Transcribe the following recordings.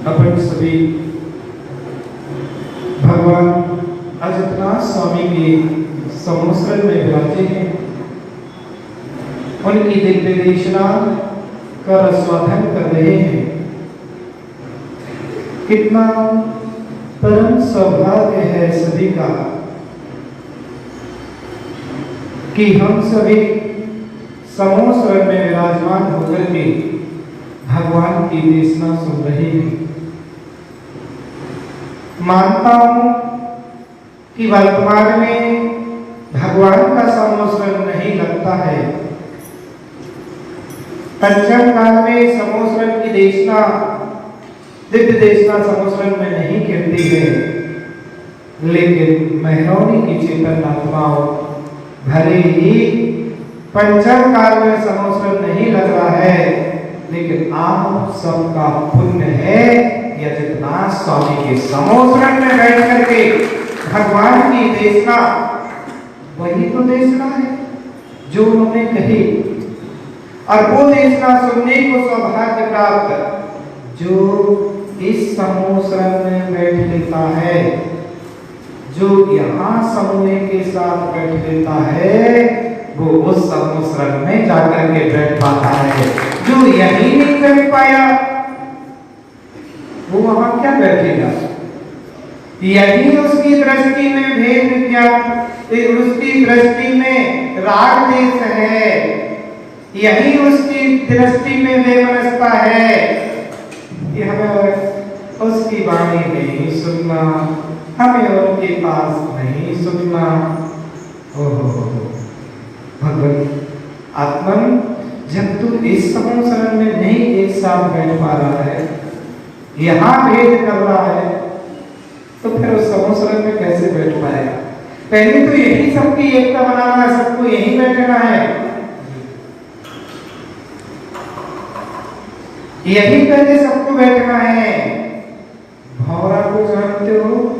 अपन सभी भगवान अजितनाथ स्वामी के समोसरण में विराजे हैं। उनकी दिव्य देशना का रसवाधन कर रहे हैं। कितना परम सौभाग्य है सभी का कि हम सभी समोसरण में विराजमान होकर के भगवान की देशना सुन रहे हैं। मानता हूं कि वर्तमान में भगवान का समोसरण नहीं लगता है। पंचम काल में समोसरण की देशना, दिव्य देशना समोसरण में नहीं गिरती है, लेकिन महरौनी की चेतन आत्माओं भले ही पंचम काल में समोसरण नहीं लग रहा है, लेकिन आप सबका पुण्य है अजितनाथ स्वामी के समोसरण में बैठ करके भगवान की देशना, वही तो देशना है जो उन्होंने कही। और वो देशना सुनने को सौभाग्य प्राप्त जो इस समोसरण में बैठ लेता है, जो यहाँ समूह के साथ बैठ लेता है, वो उस समोसरण में जाकर के बैठ पाता है। जो यही नहीं कर पाया वो वहां क्या बैठेगा? यही उसकी दृष्टि में भेद विज्ञान, उसकी दृष्टि में राग देश है, यही उसकी दृष्टि में वैमनस्यता है कि हमें उसकी वाणी नहीं सुनना, हमें उनके पास नहीं सुनना। भगवान आत्मन, जब तू इस समोसरण में नहीं एक साथ बैठ पा रहा है, यहाँ भेद कर रहा है, तो फिर उस समोसरण में कैसे बैठ पाएगा? पहले तो यही सबकी एकता बनाना है, सबको यही बैठना है, यही पहले सबको बैठना है। भौरा को जानते हो?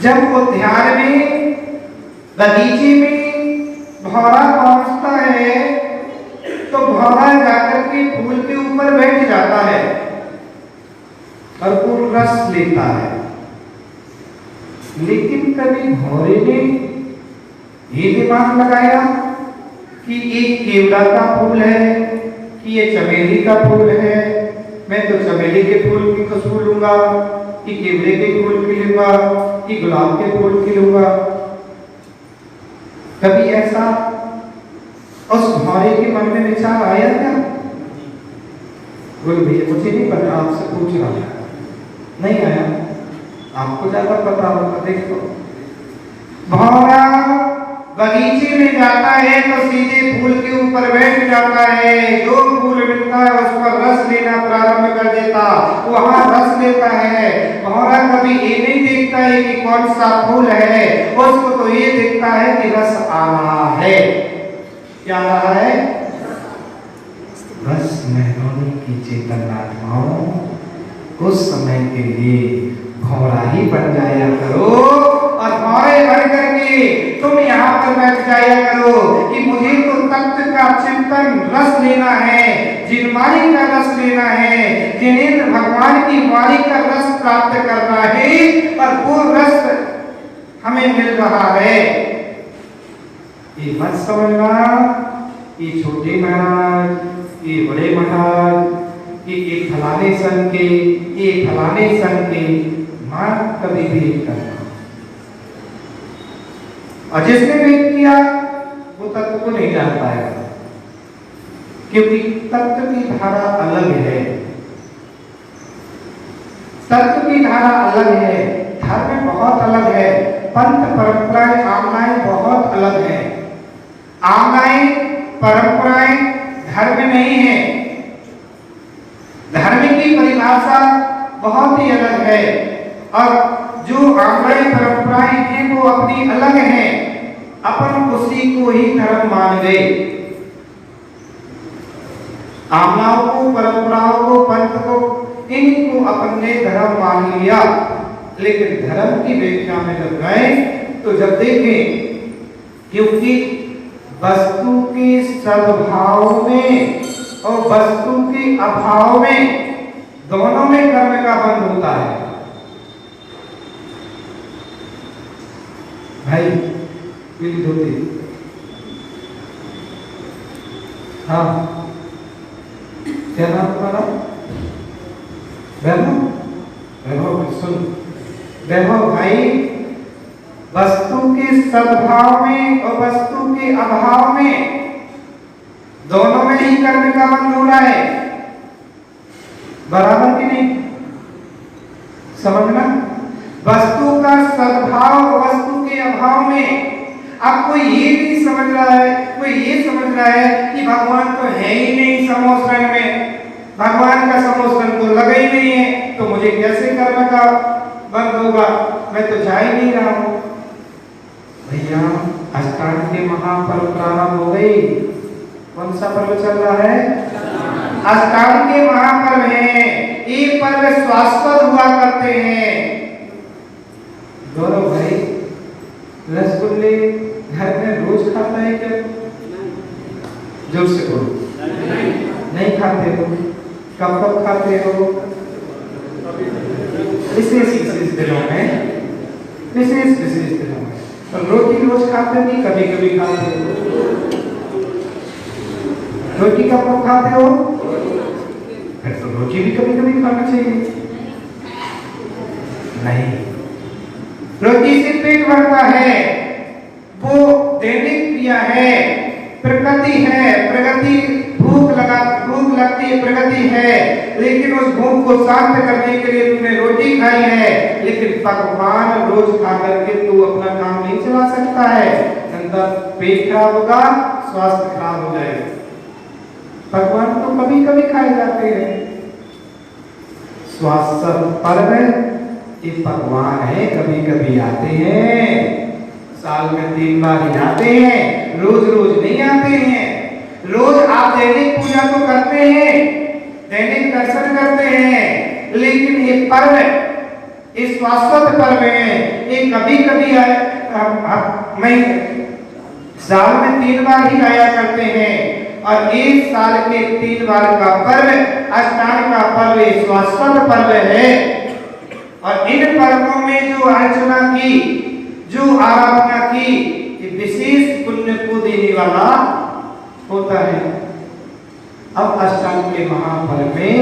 जब वो ध्यान में बगीचे में भौरा पहुंचता है तो भौरा जाकर के फूल के ऊपर बैठ जाता है और वो रस लेता है। लेकिन कभी भौरे ने ये दिमाग लगाया कि एक केवड़ा का फूल है कि ये चमेली का फूल है, मैं तो चमेली के फूल की खुशबू लूंगा कि केवड़े के फूल की लूंगा कि गुलाब के फूल की लूंगा। कभी ऐसा उस भौरे के मन में विचार आया क्या? बोल भैया मुझे नहीं पता, आपसे पूछ रहा हूं। नहीं आया, आपको ज्यादा पता होगा। देखो भौरा बगीचे में जाता है तो सीधे फूल के ऊपर बैठ जाता है, जो फूल मिलता है उस पर रस लेना प्रारंभ कर देता, वहां रस लेता है। भौरा कभी ये नहीं देखता है कि कौन सा फूल है, उसको तो ये देखता है कि रस आ रहा है। क्या आ रहा है? रस महरोने की चेतन आत्माओं, उस समय के लिए भौरा ही बन जाया करो और भौरे बन करके तुम यहाँ पर बैठ जाया करो कि मुझे तो तत्व का चिंतन रस लेना है, जिनवाणी का रस लेना है, जिनेंद्र भगवान की वाणी का रस प्राप्त करना है और वो रस हमें मिल रहा है। ये मत समझना ये छोटे महाराज, ये बड़े महाराज, ये फलाने सन के, ये फलाने सन के, मां कभी भी करना। और जिसने भेद किया वो तत्व को नहीं जान पाएगा, क्योंकि तत्व की धारा अलग है, तत्व की धारा अलग है, धर्म बहुत अलग है, पंथ परंपराएं आमनाएं बहुत अलग है। आमनाएं परंपराएं धर्म नहीं है, धर्म की परिभाषा बहुत ही अलग है और जो आमनाएं परंपराएं हैं वो अपनी अलग हैं, अपन उसी को ही धर्म मान गए। आमनाओं को, परंपराओं को, पंथ को, इनको अपन ने धर्म मान लिया। लेकिन धर्म की व्याख्या में जब गए तो जब देखें, क्योंकि वस्तु के सद्भाव में और वस्तु के अभाव में दोनों में कर्म का बंध होता है। भाई पीली धोती, हाँ क्या नाम तुम्हारा? वैभव? वैभव सुन, वैभव भाई, वस्तु के सद्भाव में और वस्तु के अभाव में दोनों में ही कर्म का बंध हो रहा है, बराबर की नहीं? समझना, वस्तु का सद्भाव वस्तु के अभाव में। अब कोई ये नहीं समझ रहा है, कोई ये समझ रहा है कि भगवान तो है ही नहीं समोसरण में, भगवान का समोसरण तो लगा ही नहीं है, तो मुझे कैसे कर्म का बंद होगा, मैं तो जा ही नहीं रहा हूं। भैया अष्टांग के महापर्व प्रारंभ हो गई। कौन सा पर्व चल रहा है? अष्टांग के महापर्व है। एक पर्व शाश्वत हुआ करते हैं। दोनों भाई रसगुल्ले घर में रोज खाता है क्या? जोर से बोलो। नहीं खाते हो? कब कब खाते हो? विशेष दिनों में, विशेष दिनों में। तो रोटी रोज खाते नहीं, कभी कभी खाते हो? रोटी कब कब खाते हो? फिर तो रोटी भी कभी कभी खाना चाहिए। नहीं, रोटी से पेट भरता है, वो दैनिक क्रिया है, प्रकृति है, प्रगति, भूख लगती है, प्रगति है, लेकिन उस भूख को शांत करने के लिए तुमने रोटी खाई है। लेकिन पकवान रोज खा करके तू अपना काम नहीं चला सकता है, अंदर पेट खराब होगा, स्वास्थ्य खराब हो जाएगा। पकवान तो कभी कभी खाए जाते हैं, स्वास्थ्य पर्व ये पकवान है, कभी कभी आते हैं, साल में 3 बार ही आते हैं, रोज रोज नहीं आते हैं। रोज आप दैनिक पूजा तो करते हैं, दैनिक दर्शन करते हैं, लेकिन ये पर्व, ये शाश्वत पर्व है, ये कभी कभी साल में 3 बार ही आया करते हैं। और एक साल के 3 बार का पर्व अष्टांग का पर्व शाश्वत पर्व है। और इन पर्वों में जो अर्चना की, जो आराधना की, विशेष पुण्य को देने वाला होता है। अब अष्टांग के महापर्व में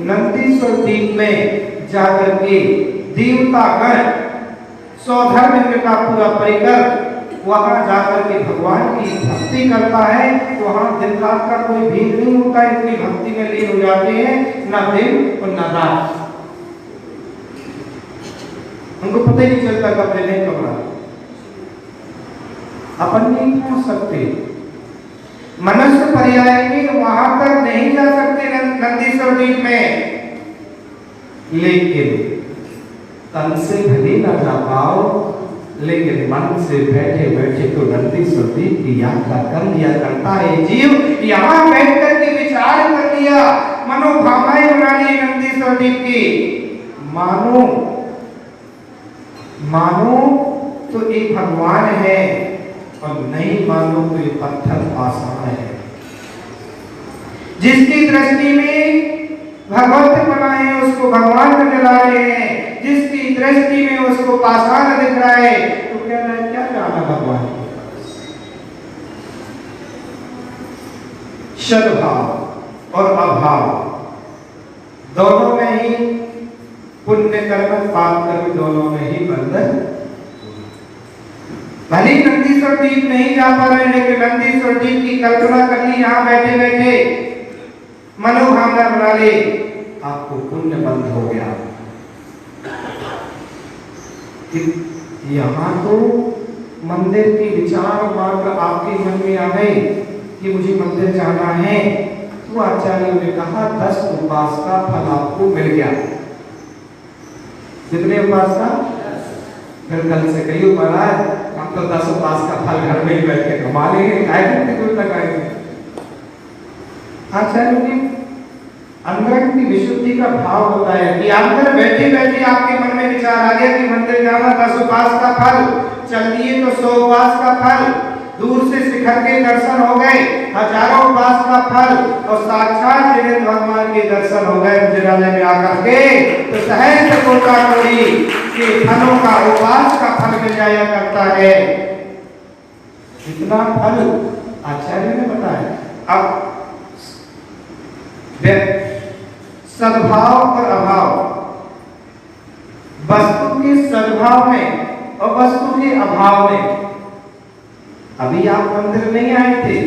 नंदीश्वर द्वीप में जाकर के देवतागण सौधर्म का पूरा परिकर वहां जाकर के भगवान की भक्ति करता है। तो वहां दिन रात का कोई भेद नहीं होता, इतनी भक्ति में लीन हो जाते हैं, ना दिन और ना रात। उनको पता ही नहीं चलता कब दिन है कब रात। अपन नहीं पहुंच सकते, मनुष्य पर्याय में वहां तक नहीं जा सकते नंदीश्वर द्वीप में, लेकिन तन से भले ना जा पाओ, लेकिन मन से बैठे बैठे तो नंदीश्वर द्वीप की यात्रा कर लिया करता है जीव। यहाँ बैठ कर के विचार कर लिया, मनोभावनाएं बना ली नंदीश्वर द्वीप की। मानो तो एक भगवान है, और नहीं मानो तो ये पत्थर आसान है। जिसकी दृष्टि में भगवत बनाए उसको भगवान नजर आ रहे हैं, जिसकी दृष्टि में उसको पाषाण दिख रहा है, तो कह रहा है क्या जाना भगवान के पास। सद्भाव और अभाव दोनों में ही पुण्य कर्म पाप कर्म दोनों में ही बंधन। भले नंदीश्वर द्वीप नहीं जा पा रहे, लेकिन नंदीश्वर द्वीप की कल्पना कर ली, यहाँ बैठे बैठे मनोभावना बना ले, आपको पुण्य बंध हो गया। यहाँ तो मंदिर की विचार मात्र आपके मन में आ गई कि मुझे मंदिर जाना है, तो आचार्यों ने कहा 10 उपवास का फल आपको मिल गया। कितने उपवास का? फिर कल से कहियो महाराज हम तो 10 उपवास का फल घर में ही बैठ के कमा लेंगे, काय करते दूर तक आएंगे। आचार्यों ने अंदर की विशुद्धि का भाव होता है कि अंदर बैठे बैठे आपके मन में विचार आ गया कि मंदिर जाना 10 उपवास का फल, चल दिए तो 100 उपवास का फल, दूर से शिखर के दर्शन हो गए, हजारों उपवास का फल, और साक्षात जिनेन्द्र भगवान के दर्शन हो गए मंदिरालय में आकर के, तो सहस्त्र कोटि के फलों का उपवास का फल मिल जाया करता है। इतना फल आचार्य ने बताया। अब सद्भाव और अभाव, वस्तु के सद्भाव में और वस्तु के अभाव में। अभी आप मंदिर नहीं आए थे,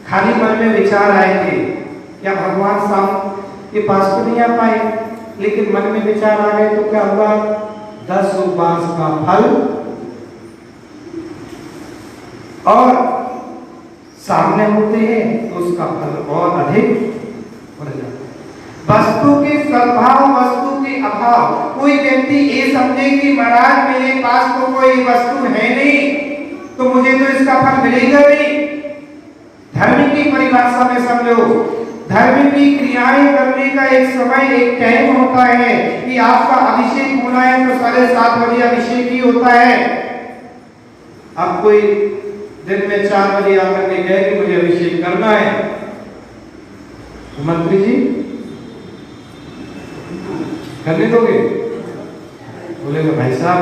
खाली मन में विचार आए थे, क्या भगवान साम के पास तो नहीं आ पाए, लेकिन मन में विचार आ गए तो क्या हुआ? 10 उपवास का फल और सामने होते हैं तो उसका फल और अधिक बढ़ जाता है। वस्तु के सद्भाव, वस्तु के अभाव। कोई व्यक्ति ये समझे कि महाराज मेरे पास तो कोई वस्तु है नहीं, तो मुझे तो इसका फल मिलेगा नहीं। धर्म की परिभाषा में समझो, धर्म की क्रियाएं करने का एक समय, एक टाइम होता है कि आपका अभिषेक होना है तो 7:30 बजे अभिषेक ही होता है। अब कोई दिन में 4 बजे आकर के कहे कि मुझे अभिषेक करना है, तो मंत्री जी करने दोगे? बोलेगा भाई साहब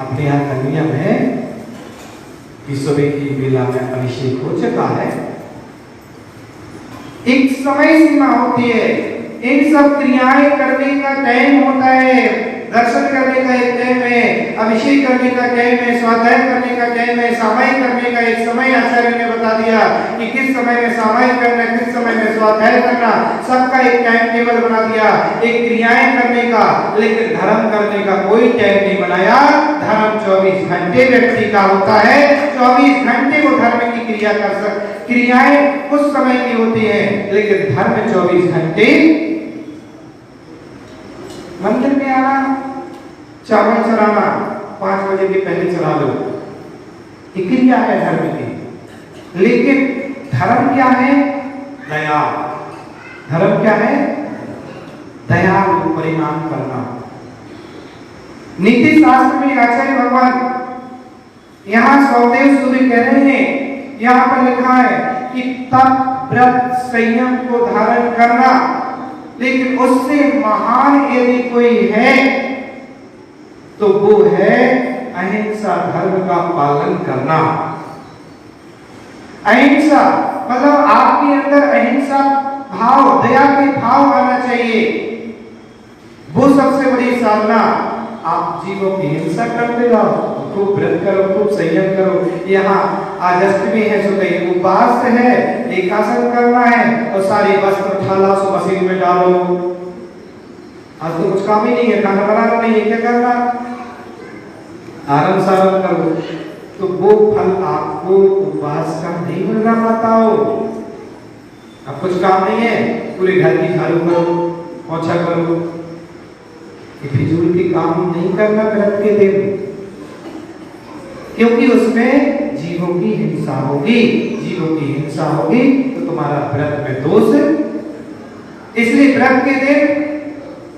अपने यहाँ कन्या में सुबह की बेला में अभिषेक हो चुका है। एक समय सीमा होती है, इन सब क्रियाएं करने का टाइम होता है, दर्शन करने का एक टाइम है, अभिषेक करने का टाइम है, स्वाध्याय करने का टाइम है, सामायिक करने का एक समय आचार्य ने बता दिया कि किस समय में सामायिक करना, किस समय में स्वाध्याय करना, सबका एक टाइम टेबल बना दिया, एक क्रियाएं करने का। लेकिन धर्म करने का कोई टाइम नहीं बनाया। धर्म 24 घंटे व्यक्ति का होता है, 24 घंटे वो धर्म की क्रिया कर सकते। क्रियाएं कुछ समय की होती हैं, लेकिन धर्म 24 घंटे। मंदिर में आना, चावल चढ़ाना 5 बजे के पहले चढ़ा लो, ये क्रिया है धर्म की। लेकिन धर्म क्या है? दया। धर्म क्या है? दयालु परिणाम करना। नीति शास्त्र में आचार्य भगवान यहाँ सौदेव सूर्य कह रहे हैं, यहाँ पर लिखा है कि तप व्रत संयम को धारण करना, लेकिन उससे महान यदि कोई है तो वो है अहिंसा धर्म का पालन करना। अहिंसा मतलब आपके अंदर अहिंसा भाव, दया के भाव आना चाहिए। वो सबसे बड़ी साधना। आप जीवों की हिंसा करते रहो, खूब व्रत करो, खूब संयम करो। यहाँ आज अष्टमी है, सो कहीं उपवास है, एकासन करना है और सारी वस्त्र उठा लो, सो मशीन में डालो। आज तो कुछ काम ही नहीं है, खाना बनाना नहीं है, क्या करना, आराम साराम करो। तो वो फल आपको उपवास का नहीं मिल रहा माताओं। अब कुछ काम नहीं है, पूरे घर की झाड़ू करो, पोछा करो, ये फिजूल के काम नहीं करना व्रत के दिन, क्योंकि उसमें जीवों की हिंसा होगी। जीवों की हिंसा होगी तो तुम्हारा व्रत में दोष है। इसलिए व्रत के दिन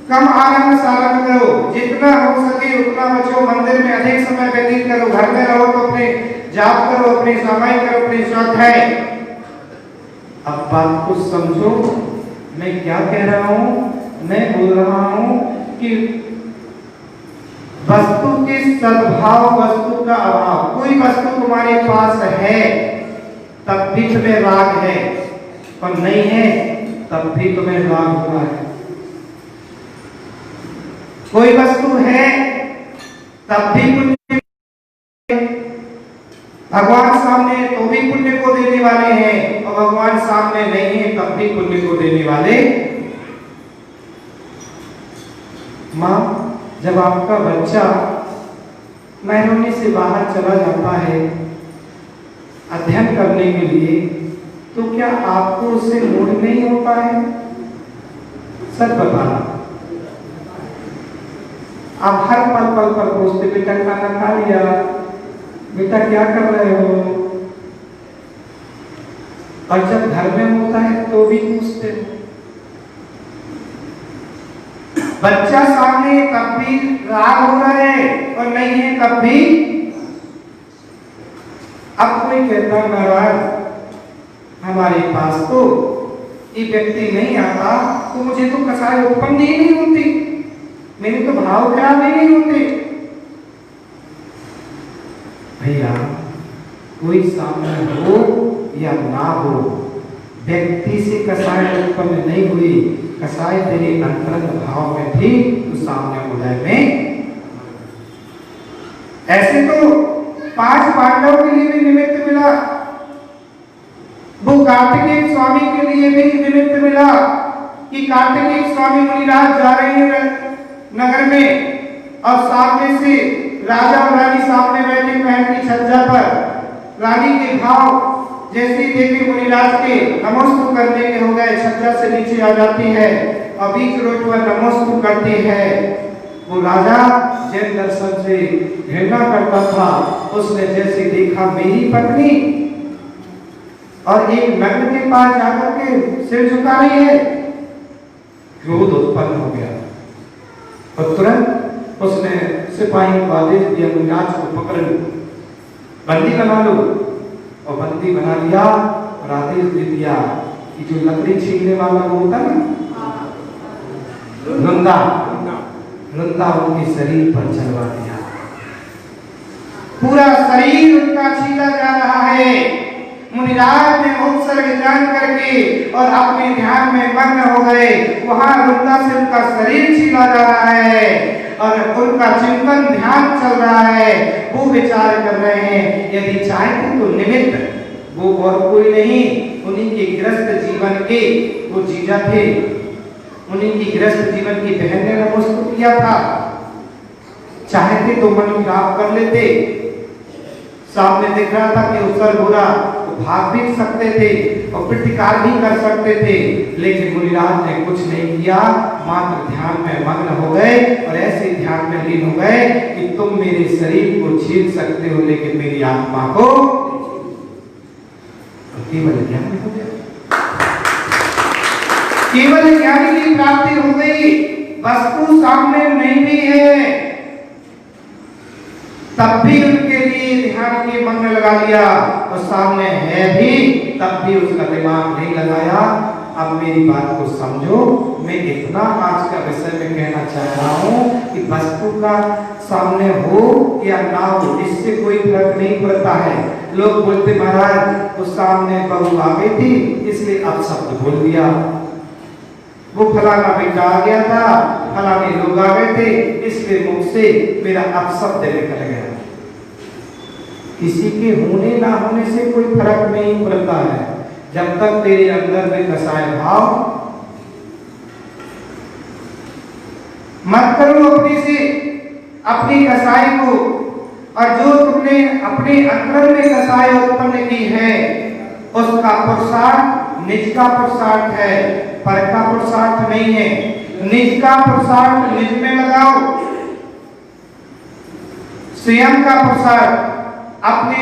कम आराम साराम करो, जितना हो सके उतना बचो, मंदिर में अधिक समय व्यतीत करो, घर में रहो तो अपने जाप करो, अपने सामायिक करो, अपने स्वाध्याय। अब बात को समझो, मैं क्या कह रहा हूं। मैं बोल रहा हूं कि वस्तु के सद्भाव, वस्तु का अभाव, कोई वस्तु तुम्हारे पास है तब भी तुम्हें राग है, और नहीं है तब भी तुम्हें राग हुआ है। कोई वस्तु है तब भी पुण्य, भगवान सामने तो भी पुण्य को देने वाले हैं, और भगवान सामने नहीं है तब भी पुण्य को देने वाले। मां, जब आपका बच्चा महीनों से बाहर चला जाता है अध्ययन करने के लिए, तो क्या आपको उससे मूड नहीं होता है? सच बताना। आप हर पल पल पर पूछते, बेटा खाना खा लिया, बेटा क्या कर रहे हो? और जब घर में होता है तो भी पूछते हो। बच्चा सामने तब भी राग हो रहा है और नहीं है तब भी। अब कोई कहता महाराज हमारे पास तो ये व्यक्ति नहीं आता तो मुझे तो कसाय उत्पन्न ही नहीं होती, मेरे तो भाव खराब ही नहीं होते। भैया कोई सामने हो या ना हो, व्यक्ति से कसाय उत्पन्न नहीं हुई, कसाय तेरे अंतरंग भाव में थी तो सामने उदय में। ऐसे तो 5 पांडवों के लिए भी निमित्त मिला, वो कार्तिकेय स्वामी के लिए भी निमित्त मिला कि कार्तिकेय स्वामी मुनिराज जा रहे हैं नगर में, और सामने से राजा और रानी सामने बैठे महल की छज्जा पर। रानी के भाव जैसे देखे मुनिराज के नमस्कार करने के हो गए, छज्जा से नीचे आ जाती है और बीच रोड पर नमस्कार करती है। वो राजा जैन दर्शन से घृणा करता था, उसने जैसे देखा मेरी पत्नी और एक नगर के पास जाकर के सिर झुका रही है, क्रोध उत्पन्न हो गया और तुरंत उसने सिपाही को आदेश दिया मुनिराज को पकड़ लो, बंदी बना लो। और बंदी बना लिया और आदेश दे दिया कि जो लकड़ी छीनने वाला वो होता ना, लुंदा लुंदा उनके शरीर पर चलवा दिया। पूरा शरीर उनका छीला जा रहा है। मुनिराज ने उत्सर्ग जान करके और अपने ध्यान में मग्न हो गए। वहां लुंदा से उनका शरीर छीला जा रहा है और उनका चिंतन ध्यान चल रहा है। वो विचार कर रहे हैं यदि चाहते तो निमित्त वो और कोई नहीं, उन्हीं के गृहस्थ जीवन के वो जीजा थे, उन्हीं की गृहस्थ जीवन की बहन ने नमस्कार किया था। चाहते तो मन खराब कर लेते, सामने दिख रहा था कि उत्सर्ग हो रहा तो भाग भी सकते थे और प्रतिकार भी कर सकते थे, लेकिन मुनिराज ने कुछ नहीं किया, मात्र ध्यान में मग्न हो गए और ऐसे ध्यान में लीन हो गए कि तुम मेरे शरीर को छीन सकते हो लेकिन मेरी आत्मा को केवल ज्ञान हो गया। केवल ज्ञान की प्राप्ति हो गई। वस्तु सामने नहीं भी है तब भी उनके लिए ध्यान के मन में लगा लिया, और सामने है भी तब भी उसका दिमाग नहीं लगाया। अब मेरी बात को समझो। मैं इतना आज का विषय में कहना चाह रहा हूँ कि वस्तु का सामने हो या ना हो, इससे कोई फर्क नहीं पड़ता है। लोग बोलते महाराज उस सामने बहू आ गई थी इसलिए अब शब्द बोल दिया, वो फलाना बेटा आ गया था, फलाने लोग आ गए थे इसलिए मुख से मेरा अपशब्द निकल गया। किसी के होने ना होने से कोई फर्क नहीं पड़ता है, जब तक तेरे अंदर में कसाय भाव मत करो अपने से अपनी कसाई को, और जो तुमने अपने अंदर में कसाई उत्पन्न की है उसका पुरुषार्थ निज का पुरुषार्थ है, पर का पुरुषार्थ नहीं है। निज का पुरुषार्थ निज में लगाओ, स्वयं का पुरुषार्थ अपने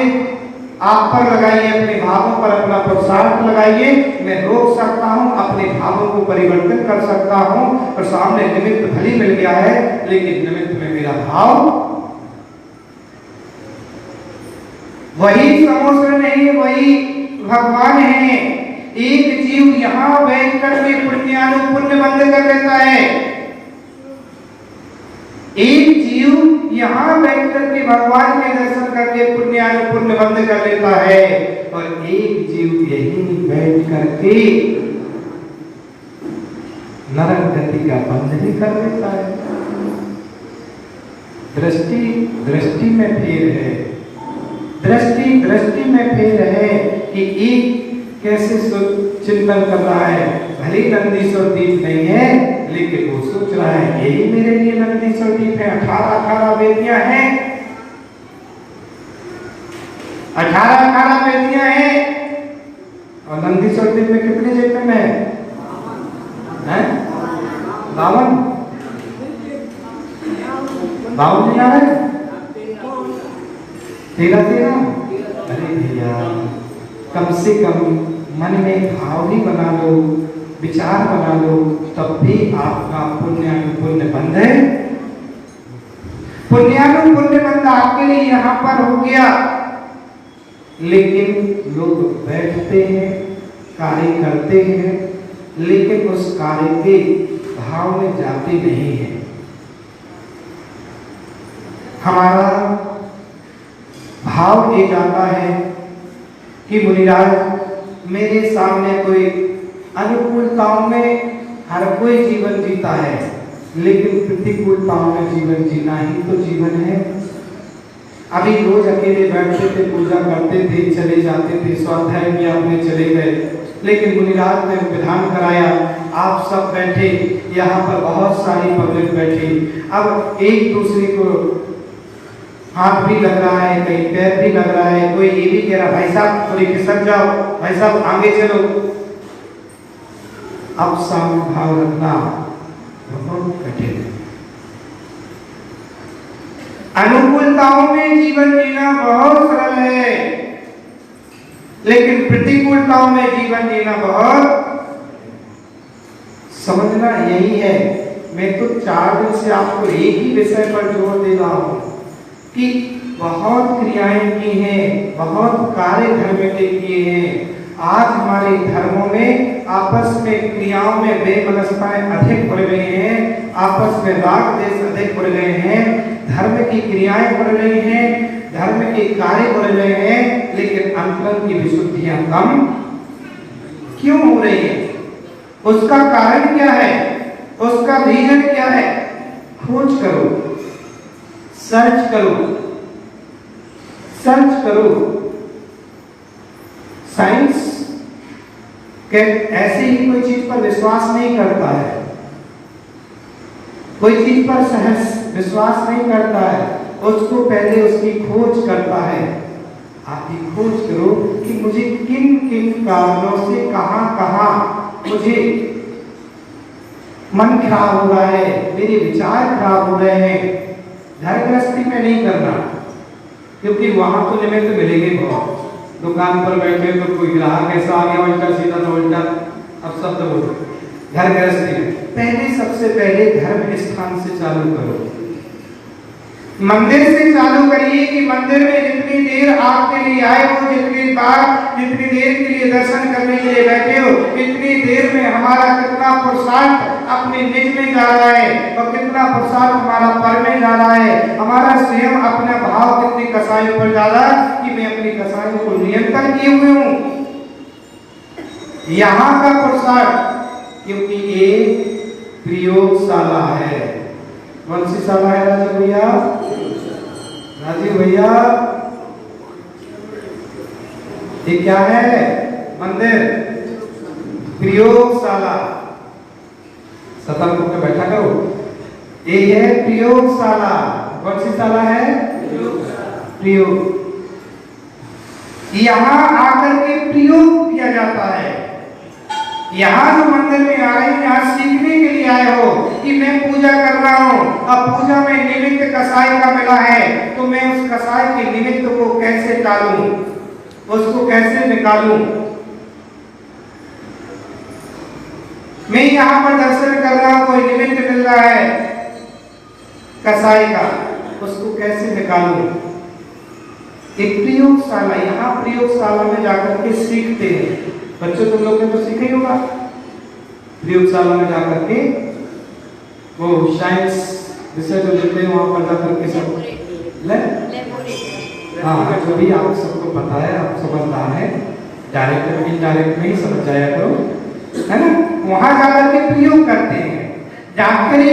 आप पर लगाइए, अपने भावों पर अपना पुरुषार्थ लगाइए। मैं रोक सकता हूं, अपने भावों को परिवर्तन कर सकता हूं, और सामने निमित्त भली मिल गया है लेकिन निमित्त में मेरा भाव वही समोसर नहीं, वही भगवान है। एक जीव यहां बैठ करके पुण्यानुपुण्य बंद कर लेता है, एक जीव यहां बैठ करके भगवान के दर्शन करके पुण्यानुपुण्य बंद कर लेता है, और एक जीव यहीं बैठ करके नरक गति का बंध भी कर लेता है। दृष्टि दृष्टि में फेर है, दृष्टि दृष्टि में फेर है कि एक कैसे चिंतन कर रहा है। भले नंदीश्वर दीप नहीं है लेकिन वो सोच रहा है यही मेरे लिए नंदीश्वर दीप है। 18 बेटियां हैं, 18 बेटियां हैं, और नंदीश्वर दीप में कितने जेब में है? 52 नहीं आ रहे? 13। अरे भैया कम से कम मन में भाव ही बना लो, विचार बना लो, तब भी आपका पुण्यानुपुण्य बंध है। पुण्यानुपुण्य बंध आपके लिए यहाँ पर हो गया, लेकिन लोग बैठते हैं, कार्य करते हैं, लेकिन उस कार्य के भाव में जाते नहीं है। हमारा भाव ये जाता है कि मुनिराज मेरे सामने कोई अनुकूलताओं में हर कोई जीवन जीता है, लेकिन प्रतिकूलताओं में जीवन जीना ही तो जीवन है। अभी रोज अकेले बैठते थे, पूजा करते थे, चले जाते थे, स्वाध्याय में अपने चले गए, लेकिन मुनिराज ने विधान कराया, आप सब बैठे, यहाँ पर बहुत सारी पब्लिक बैठी, अब एक दूसरे को हाथ भी लग रहा है, कहीं पैर भी लग रहा है, कोई ये भी कह रहा भाई साहब थोड़ी खिसक जाओ, भाई साहब आगे चलो। अब सामने भाव रखना बहुत कठिन है। अनुकूलताओं में जीवन जीना बहुत सरल है, लेकिन प्रतिकूलताओं में जीवन जीना बहुत समझना यही है। मैं तो 4 दिन से आपको एक ही विषय पर जोर दे रहा हूं कि बहुत क्रियाएं की हैं, बहुत कार्य धर्म के किए हैं। आज हमारे धर्मों में आपस में क्रियाओं में बेमनस्ताएं अधिक बढ़ गई हैं, आपस में राग देश अधिक बढ़ गए हैं, धर्म की क्रियाएं बढ़ रही हैं, धर्म के कार्य बढ़ रहे हैं, लेकिन अंतरंग की विशुद्धियां कम क्यों हो रही है? उसका कारण क्या है? उसका रीजन क्या है? खोज करो, सर्च करो, सर्च करो। साइंस के ऐसे ही कोई चीज पर विश्वास नहीं करता है, कोई चीज पर सहज विश्वास नहीं करता है, उसको पहले उसकी खोज करता है। आप भी खोज करो कि मुझे किन किन कारणों से कहां मुझे मन खराब हो रहा है, मेरे विचार खराब हो रहे हैं। घर गृहस्थी में नहीं करना, क्योंकि वहां तो निमित्त मिलेंगे बहुत। दुकान पर बैठे तो कोई ग्राहक ऐसा आ गया उल्टा सीधा तो उल्टा, अब सब तो घर गृहस्थी में पहले सबसे पहले धर्म स्थान से चालू करो। मंदिर से चालू करिए कि मंदिर में जितनी देर आपके लिए आए हो, जितनी देर के लिए दर्शन करने के लिए बैठे हो, इतनी देर में हमारा कितना पुरुषार्थ अपने निज में जा रहा है और कितना पुरुषार्थ हमारा पर में जा रहा है। हमारा स्वयं अपना भाव कितनी कसाई पर जा रहा है कि मैं अपनी कसाई को नियंत्रण किए हुए हूँ। यहाँ का पुरुषार्थ, क्योंकि ये प्रयोगशाला है। कौन सी शाला है राजीव भैया? राजीव भैया, ये क्या है? मंदिर, प्रयोगशाला। सतर्क होकर बैठा करो। ये है प्रयोगशाला। कौन सी शाला है? प्रयोग। यहाँ आकर के प्रयोग किया जाता है। यहाँ जो मंदिर में आ रहे हैं, यहाँ सीखने के लिए आए हो कि मैं पूजा कर रहा हूँ, अब पूजा में निमित्त कसाई का मिला है, तो मैं उस कसाई के निमित्त को कैसे टालूं, उसको कैसे निकालूं। मैं यहाँ पर दर्शन कर रहा हूँ, कोई निमित्त मिल रहा है कसाई का, उसको कैसे निकालूं। एक प्रयोगशाला, यहाँ प्रयोगशाला में जाकर के सीखते हैं बच्चों। तुम लोग ने तो सीखा ही होगा प्रयोगशाला में जाकर के, वो साइंस विषय जो लेते हैं वहां पर जाकर के सब हाँ, जो भी आप सबको पता है, आप समझदार है, डायरेक्ट में इनडायरेक्ट में ही समझ जाया करो, है ना। वहां जाकर के प्रयोग करते हैं। जानकारी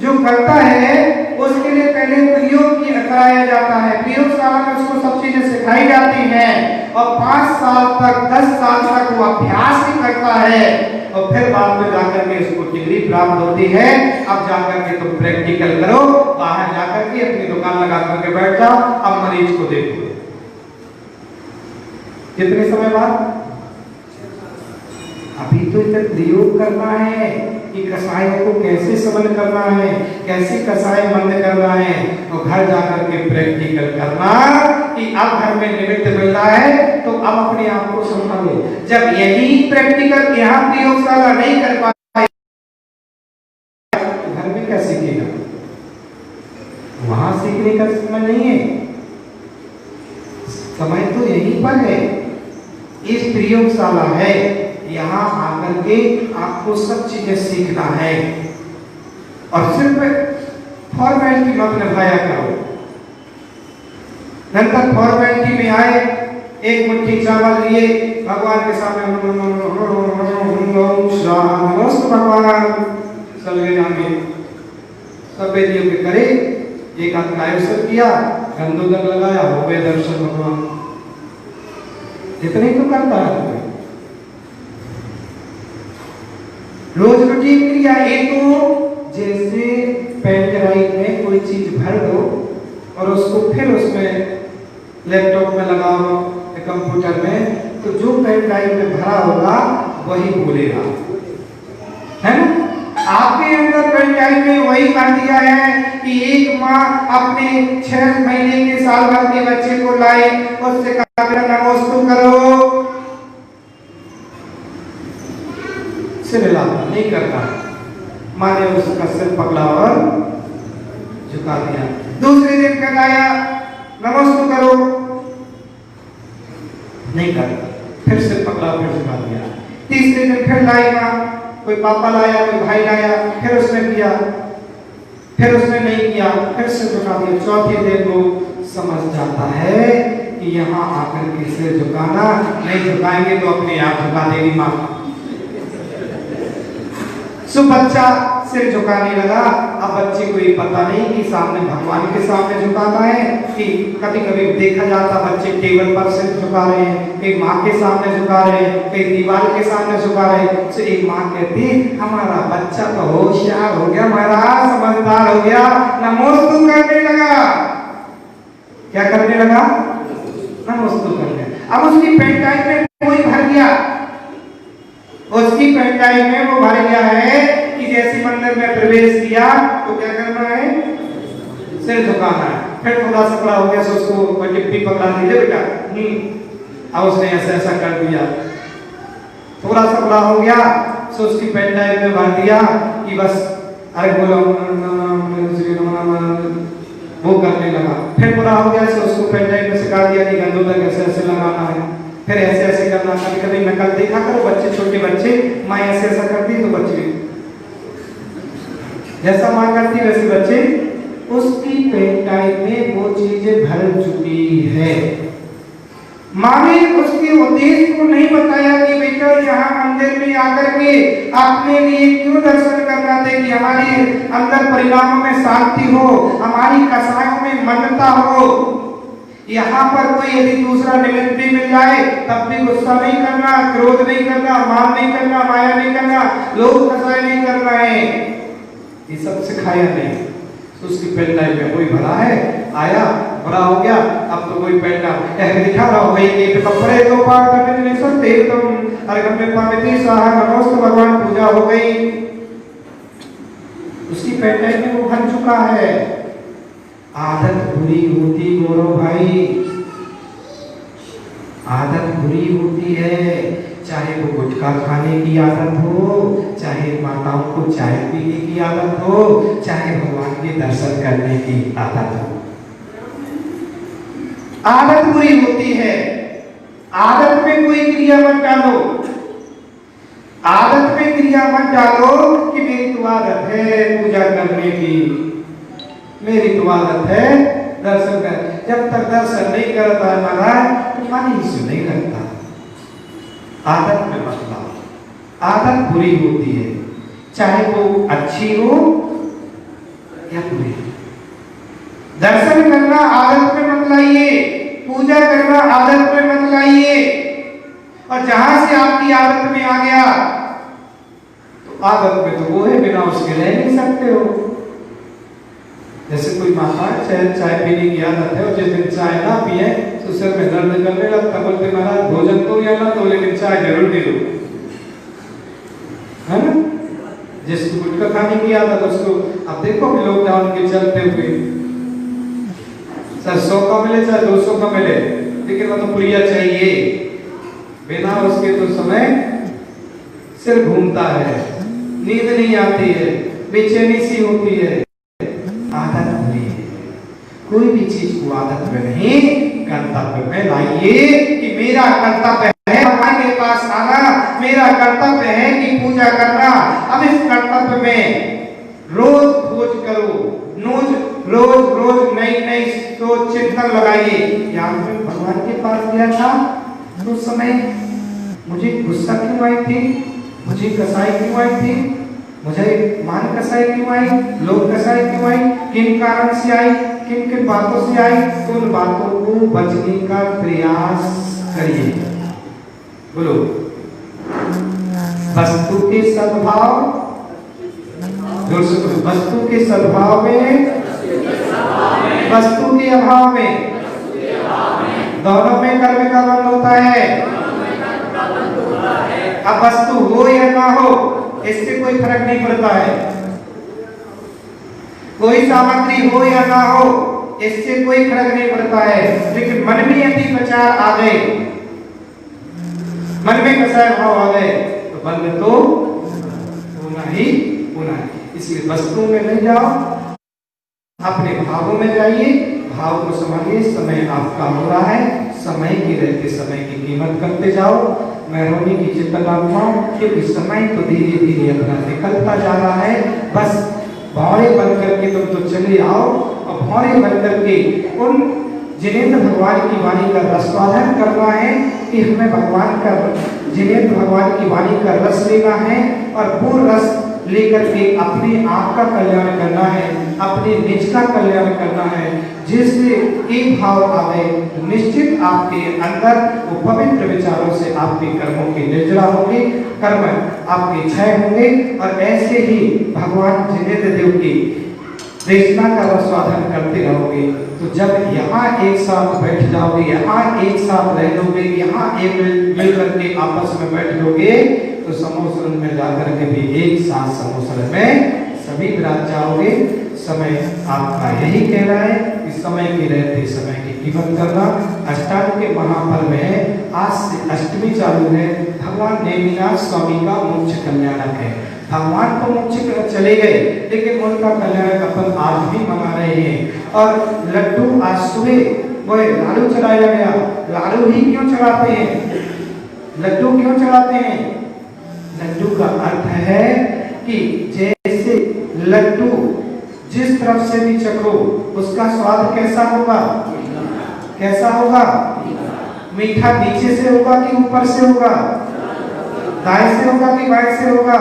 जो करता है उसके लिए पहले प्रयोग कराया जाता है। प्रयोगशाला में उसको सब चीजें सिखाई जाती हैं और 5 साल तक 10 साल तक वो अभ्यास ही करता है और फिर बाद में जाकर के उसको डिग्री प्राप्त होती है। अब जाकर के तुम प्रैक्टिकल करो, बाहर जाकर के अपनी दुकान लगा करके बैठ जाओ, अब मरीज को देखो। कितने समय बाद? अभी तो इधर प्रयोग करना है कि कसायों को कैसे समन करना है, कैसे कसाय बंद करना है, और घर जाकर के प्रैक्टिकल करना कि अब घर में निमित्त मिल रहा है तो अब अपने आप को संभालो। जब यही प्रैक्टिकल यहाँ प्रयोगशाला नहीं कर पाए तो घर में क्या सीखेगा? वहां सीखने का समय नहीं है, समय तो यहीं पर है। इस प्रयोगशाला है, यहाँ आकर के आपको सब चीजें सीखना है और सिर्फ फॉर्मेलिटी मत निभाया करो। नंतर फॉर्मेलिटी में आए, एक मुट्ठी चावल लिए, भगवान के सामने भगवान चल गए जाएंगे, सब बेदियों के करे, एक हाथ गायब किया, गंदोदक लगाया, हो गए दर्शन भगवान। इतने तो करता है रोज रूटीन क्रिया। एक तो जैसे पेन ड्राइव में कोई चीज भर दो और उसको फिर उसमें लैपटॉप में लगाओ, कंप्यूटर में, तो जो पेन ड्राइव में भरा होगा वही बोलेगा, है ना। आपके अंदर पेन ड्राइव में वही कर दिया है कि एक माँ अपने 6 महीने के साल भर के बच्चे को लाए, उससे कहा नमस्ते करो, सिर हिलाता नहीं करता, माने उसका सिर पकड़ा और झुका दिया। दूसरे दिन फिर आया, नमस्ते करो, नहीं करता, फिर सिर पकड़ा फिर झुका दिया। तीसरे दिन फिर लाएगा, कोई पापा लाया, कोई भाई लाया, फिर उसने किया, फिर उसने नहीं किया, फिर सिर झुका दिया। चौथे दिन वो समझ जाता है कि यहाँ आकर के सिर झुकाना, नहीं झुकाएंगे तो अपने आप झुका देगी माँ। सो बच्चा सिर झुकाने लगा। अब बच्चे को ये पता नहीं कि सामने भगवान के सामने झुकाना है, कि कभी कभी देखा जाता बच्चे टेबल पर सिर झुका रहे हैं, कहीं माँ के सामने झुका रहे हैं, कहीं दीवार के सामने झुका रहे हैं। तो एक माँ कहती, हमारा बच्चा तो होशियार हो गया महाराज, समझदार हो गया, नमोस्तु करने लगा। क्या करने लगा? नमोस्तु करने। अब उसकी पेंटाई में कोई भर गया, उसकी पेंटाई में वो भर गया है कि जैसे मंदिर में प्रवेश किया तो क्या करना है? सिर झुकाना है। फिर थोड़ा सा बड़ा हो गया तो उसको कोई टिप्पी पकड़ा दीजिए बेटा, अब उसने ऐसा ऐसा कर दिया। थोड़ा सा बड़ा हो गया तो उसकी पेंटाई में भर दिया कि बस अरे बोलो वो करने लगा, फिर बुरा हो गया, उसको पेन ड्राइव में सिखा दिया कि गंदों तक ऐसे ऐसे लगाना है, फिर ऐसे ऐसे करना। कभी कभी नकल देखा करो, बच्चे छोटे बच्चे, माँ ऐसे ऐसा करती तो बच्चे जैसा माँ करती वैसे बच्चे, उसकी पेन ड्राइव में वो चीजें भर चुकी है। माँ ने उसके उद्देश्य को नहीं बताया कि बेटा यहाँ मंदिर में आकर के अपने लिए क्यों दर्शन करना थे, कि हमारे अंदर परिणामों में शांति हो, हमारी कसायों में मन्नता हो। यहाँ पर कोई यदि दूसरा निमित्त भी मिल जाए तब भी गुस्सा नहीं करना, क्रोध नहीं करना, मान नहीं करना, माया नहीं करना, लोग कसाय नहीं करना है, ये सब सिखाया नहीं। तो उसकी पेन ड्राइव में कोई भरा है, आया बड़ा हो गया, अब तो कोई पेन ड्राइव दिखा रहा हो भाई कि कपड़े तो पार करने नहीं सकते तुम, अरे कपड़े पावित्री स्वाहा नमोस्तु भगवान, पूजा हो गई। उसकी पेन ड्राइव में वो भर चुका है। आदत बुरी होती गौरव भाई, आदत बुरी होती है, चाहे वो गुटखा खाने की आदत हो, चाहे माताओं को चाय पीने की आदत हो, चाहे भगवान के दर्शन करने की आदत हो, आदत बुरी होती है। आदत में कोई क्रिया मत डालो, आदत में क्रिया मत डालो कि मेरी तो आदत है पूजा करने की, मेरी तो आदत है दर्शन कर। जब तक दर्शन नहीं करता है महाराज तो मन ही से नहीं लगता। आदत में मत लाओ, आदत बुरी होती है, चाहे वो अच्छी हो या बुरी। दर्शन करना आदत में मत लाइए, पूजा करना आदत में मत लाइए। और जहां से आपकी आदत में आ गया तो आदत में तो वो है, बिना उसके रह नहीं सकते हो। जैसे कोई माता चाय पीने की आदत है और जिस दिन चाय ना पिए तो सिर में दर्द करने लगता, बोलते महाराज भोजन तो या ना तो लेकिन चाय जरूर दे दो, है ना। जिसको गुटखा खाने की आदत उसको अब देखो लॉकडाउन के चलते हुए सर 100 का मिले चाहे 200 का मिले, लेकिन वो तो पुड़िया चाहिए, बिना उसके तो समय सिर घूमता है, नींद नहीं आती है, बेचैनी सी होती है। आदत बुरी है, कोई भी चीज को आदत में नहीं कर्तव्य में लाइए कि मेरा कर्तव्य है भगवान के पास आना, मेरा कर्तव्य है कि पूजा करना। अब इस कर्तव्य में रोज खोज करो, रोज रोज नई नई सोच चिंतन लगाइए। यहाँ मैं भगवान के पास गया था तो उस समय मुझे गुस्सा क्यों आई थी, मुझे कसाई क्यों आई थी, मुझे मान कसाई क्यों आई, लोग कसाई क्यों आई, किन कारण से आई, किन किन बातों से आई, तो उन बातों को बचने का प्रयास करिए। बोलो, वस्तु के सद्भाव, जोर से बोलो, वस्तु के सद्भाव में, वस्तु के अभाव में, दोनों में कर्म का बंध होता है। अब वस्तु हो या ना हो इससे कोई फर्क नहीं पड़ता है, कोई सामग्री हो या ना हो इससे कोई फर्क नहीं पड़ता है, लेकिन मन में यदि विचार आ गए, मन में कसाय भाव आ गए तो बंद तो होना ही होना है। इसलिए वस्तुओं में नहीं जाओ, अपने भावों में जाइए, भाव को समझिए। समय आपका हो रहा है, समय की रहते समय की कीमत करते जाओ। मैं रोने की चिंता क्योंकि समय तो धीरे धीरे अपना निकलता जा रहा है। बस भौरे बन करके तुम तो चले आओ और भौरे बन करके उन जिनेंद्र भगवान की वाणी का रसवादन करना है कि हमें भगवान का जिनेंद्र भगवान की वाणी का रस लेना है और वो रस लेकर के अपने आप का कल्याण करना है, अपने निज का कल्याण करना है। जिससे एक भाव आवे निश्चित आपके अंदर वो पवित्र विचारों से आपके कर्मों की निर्जरा होगी, कर्म आपके क्षय होंगे और ऐसे ही भगवान जिनेंद्र देव की देशना का रसवादन करते रहोगे। तो जब यहाँ एक साथ बैठ जाओगे, यहाँ एक साथ रह लोगे, यहाँ एक मिल करके आपस में बैठ लोगे तो समोसरन में जाकर के भी एक साथ समोसरन में सभी विराज जाओगे। समय आपका यही कह रहा है कि समय की रहते समय की कीमत करना। अष्टांग के महापर्व है, आज से अष्टमी चालू है। भगवान नेमिनाथ स्वामी का मोक्ष कल्याणक है। भगवान तो मोक्ष चले गए, लेकिन उनका कल्याणक अपन आज भी मना रहे हैं। और लड्डू आज सुबह वो लाडू चढ़ाया गया। लाडू ही क्यों चढ़ाते हैं? लड्डू क्यों चढ़ाते हैं? लड्डू का अर्थ है कि जैसे लड्डू जिस तरफ से भी चखो उसका स्वाद कैसा होगा? कैसा होगा? मीठा नीचे से होगा कि ऊपर से होगा? दाएं से होगा कि बाएं से होगा?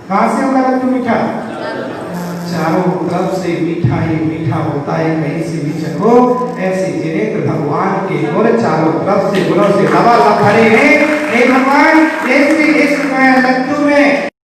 कहां से होगा लड्डू मीठा? चारों तरफ से मीठा ही मीठा होता है, कहीं से भी चखो। ऐसे जिनेंद्र भगवान के गुण चारों तरफ से गुणों से लबालब भरे हैं। हे भगवान, ऐसे